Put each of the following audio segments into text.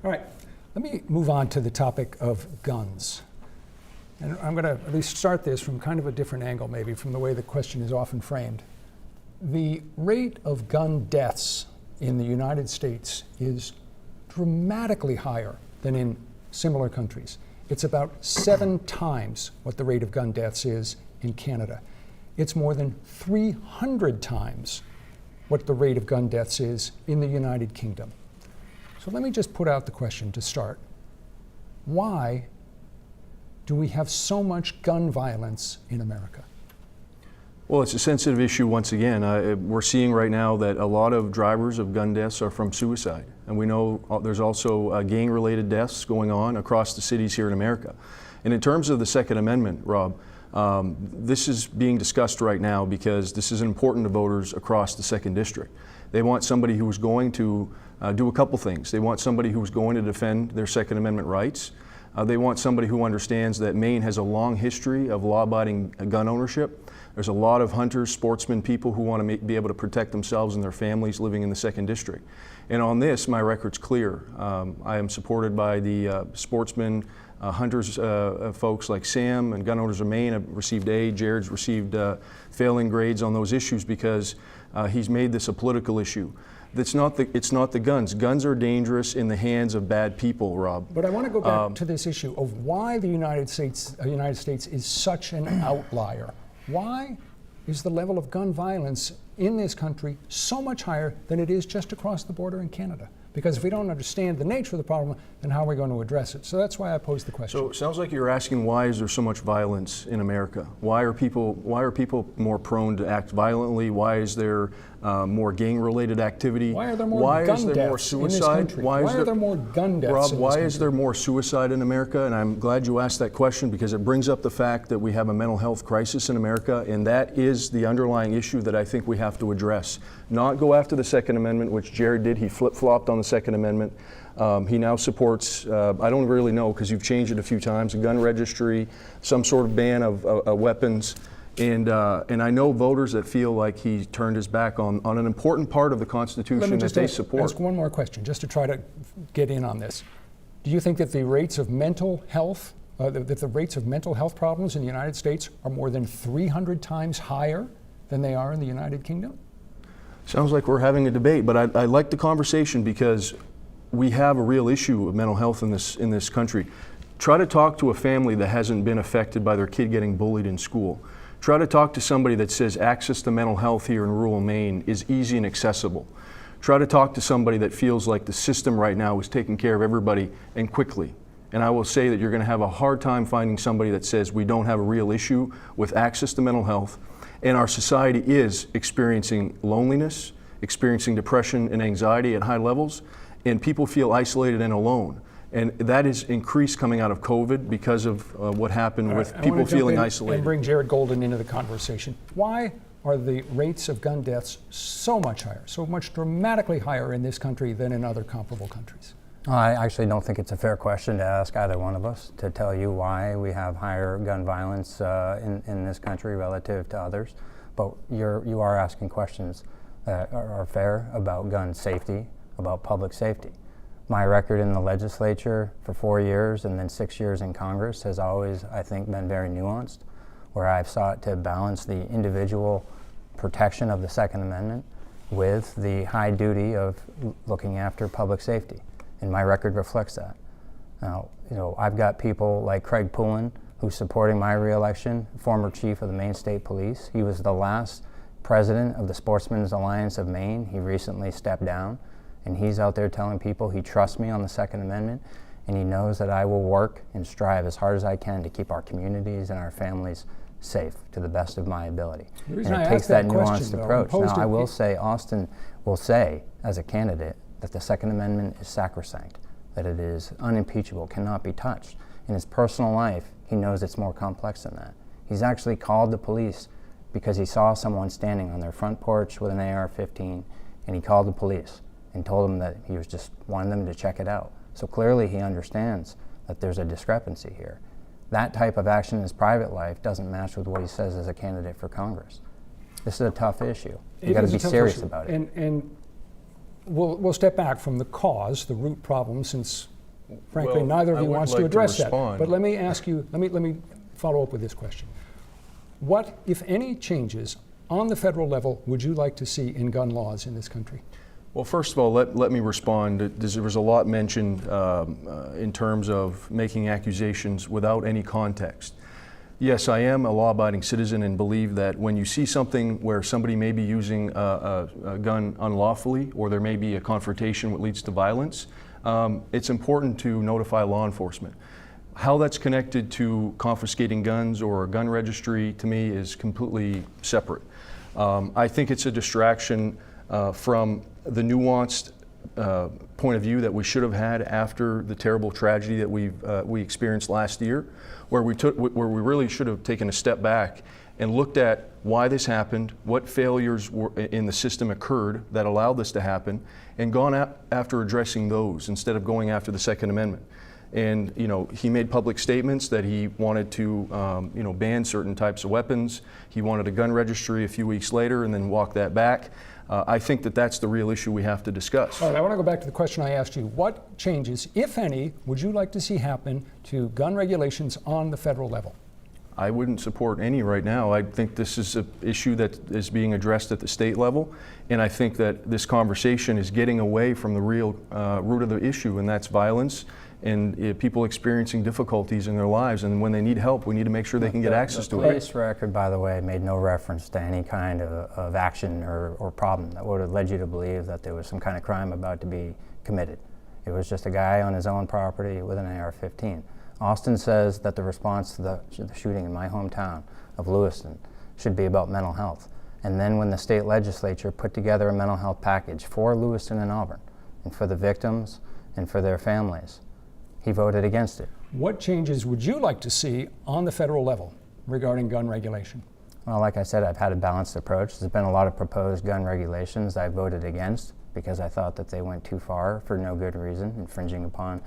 All right, let me move on to the topic of guns. And I'm going to at least start this from kind of a different angle, maybe from the way the question is often framed. The rate of gun deaths in the United States is dramatically higher than in similar countries. It's about 7 times what the rate of gun deaths is in Canada. It's more than 300 times what the rate of gun deaths is in the United Kingdom. So let me just put out the question to start. Why do we have so much gun violence in America? Well, it's a sensitive issue once again. We're seeing right now that a lot of drivers of gun deaths are from suicide. And we know there's also gang-related deaths going on across the cities here in America. And in terms of the Second Amendment, Rob, this is being discussed right now because this is important to voters across the 2nd District. They want somebody who is going to do a couple things. They want somebody who is going to defend their Second Amendment rights. They want somebody who understands that Maine has a long history of law-abiding gun ownership. There's a lot of hunters, sportsmen, people who want to be able to protect themselves and their families living in the 2nd District. And on this, my record's clear. I am supported by the sportsmen, hunters, folks like Sam and Gun Owners of Maine have received A. Jared's received failing grades on those issues because he's made this a political issue. It's not the guns. Guns are dangerous in the hands of bad people, Rob. But I want to go back to this issue of why the United States is such an outlier. Why is the level of gun violence in this country so much higher than it is just across the border in Canada? Because if we don't understand the nature of the problem, then how are we going to address it? So that's why I posed the question. So it sounds like you're asking, why is there so much violence in America? Why are people more prone to act violently? Why is there more gang-related activity? Why are there more gun deaths in this country? Why are there more gun deaths in this country? Rob, why is there more suicide in America? And I'm glad you asked that question because it brings up the fact that we have a mental health crisis in America, and that is the underlying issue that I think we have to address. Not go after the Second Amendment, which Jared did. He flip-flopped on the Second Amendment. He now supports, I don't really know because you've changed it a few times, a gun registry, some sort of ban of weapons. And I know voters that feel like he turned his back on an important part of the Constitution that they support. Ask one more question, just to try to get in on this. Do you think that the rates of mental health, problems in the United States are more than 300 times higher than they are in the United Kingdom? Sounds like we're having a debate, but I like the conversation because we have a real issue of mental health in this country. Try to talk to a family that hasn't been affected by their kid getting bullied in school. Try to talk to somebody that says access to mental health here in rural Maine is easy and accessible. Try to talk to somebody that feels like the system right now is taking care of everybody and quickly. And I will say that you're going to have a hard time finding somebody that says we don't have a real issue with access to mental health. And our society is experiencing loneliness, experiencing depression and anxiety at high levels, and people feel isolated and alone. And that is increased coming out of COVID because of what happened with people feeling isolated. And bring Jared Golden into the conversation. Why are the rates of gun deaths so much higher, so much dramatically higher in this country than in other comparable countries? I actually don't think it's a fair question to ask either one of us to tell you why we have higher gun violence in this country relative to others. But you are asking questions that are fair about gun safety, about public safety. My record in the legislature for 4 years and then 6 years in Congress has always, I think, been very nuanced, where I've sought to balance the individual protection of the Second Amendment with the high duty of looking after public safety. And my record reflects that. Now, I've got people like Craig Poulin, who's supporting my reelection, former chief of the Maine State Police. He was the last president of the Sportsmen's Alliance of Maine. He recently stepped down, and he's out there telling people he trusts me on the Second Amendment, and he knows that I will work and strive as hard as I can to keep our communities and our families safe to the best of my ability. And it takes that nuanced approach. Now, I will say, Austin will say, as a candidate, that the Second Amendment is sacrosanct, that it is unimpeachable, cannot be touched. In his personal life, he knows it's more complex than that. He's actually called the police because he saw someone standing on their front porch with an AR-15, and he called the police and told them that he was just wanted them to check it out. So clearly he understands that there's a discrepancy here. That type of action in his private life doesn't match with what he says as a candidate for Congress. This is a tough issue. You've got to be serious about it. And we'll step back from the cause, the root problem, since Frankly, Well, neither of I you would wants like to to address that. respond. But let me ask you, let me follow up with this question. What, if any, changes on the federal level would you like to see in gun laws in this country? Well, first of all, let me respond. There was a lot mentioned in terms of making accusations without any context. Yes, I am a law-abiding citizen and believe that when you see something where somebody may be using a gun unlawfully, or there may be a confrontation that leads to violence, it's important to notify law enforcement. How that's connected to confiscating guns or a gun registry, to me, is completely separate. I think it's a distraction from the nuanced point of view that we should have had after the terrible tragedy that we experienced last year, where we really should have taken a step back and looked at why this happened, what failures in the system occurred that allowed this to happen, and gone after addressing those instead of going after the Second Amendment. And he made public statements that he wanted to ban certain types of weapons. He wanted a gun registry a few weeks later and then walked that back. I think that that's the real issue we have to discuss. All right, I want to go back to the question I asked you. What changes, if any, would you like to see happen to gun regulations on the federal level? I wouldn't support any right now. I think this is an issue that is being addressed at the state level, and I think that this conversation is getting away from the real root of the issue, and that's violence and people experiencing difficulties in their lives. And when they need help, we need to make sure they can get access to The it. police record, by the way, made no reference to any kind of action or problem that would have led you to believe that there was some kind of crime about to be committed. It was just a guy on his own property with an AR-15. Austin says that the response to the shooting in my hometown of Lewiston should be about mental health. And then when the state legislature put together a mental health package for Lewiston and Auburn, and for the victims and for their families, he voted against it. What changes would you like to see on the federal level regarding gun regulation? Well, like I said, I've had a balanced approach. There's been a lot of proposed gun regulations I voted against because I thought that they went too far for no good reason, infringing upon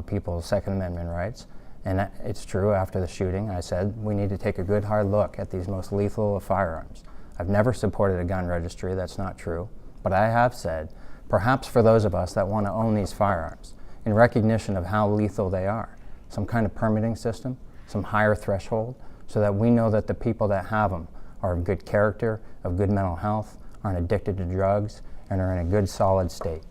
people's Second Amendment rights. And it's true, after the shooting, I said we need to take a good hard look at these most lethal of firearms. I've never supported a gun registry, that's not true. But I have said, perhaps for those of us that want to own these firearms, in recognition of how lethal they are, some kind of permitting system, some higher threshold, so that we know that the people that have them are of good character, of good mental health, aren't addicted to drugs, and are in a good solid state.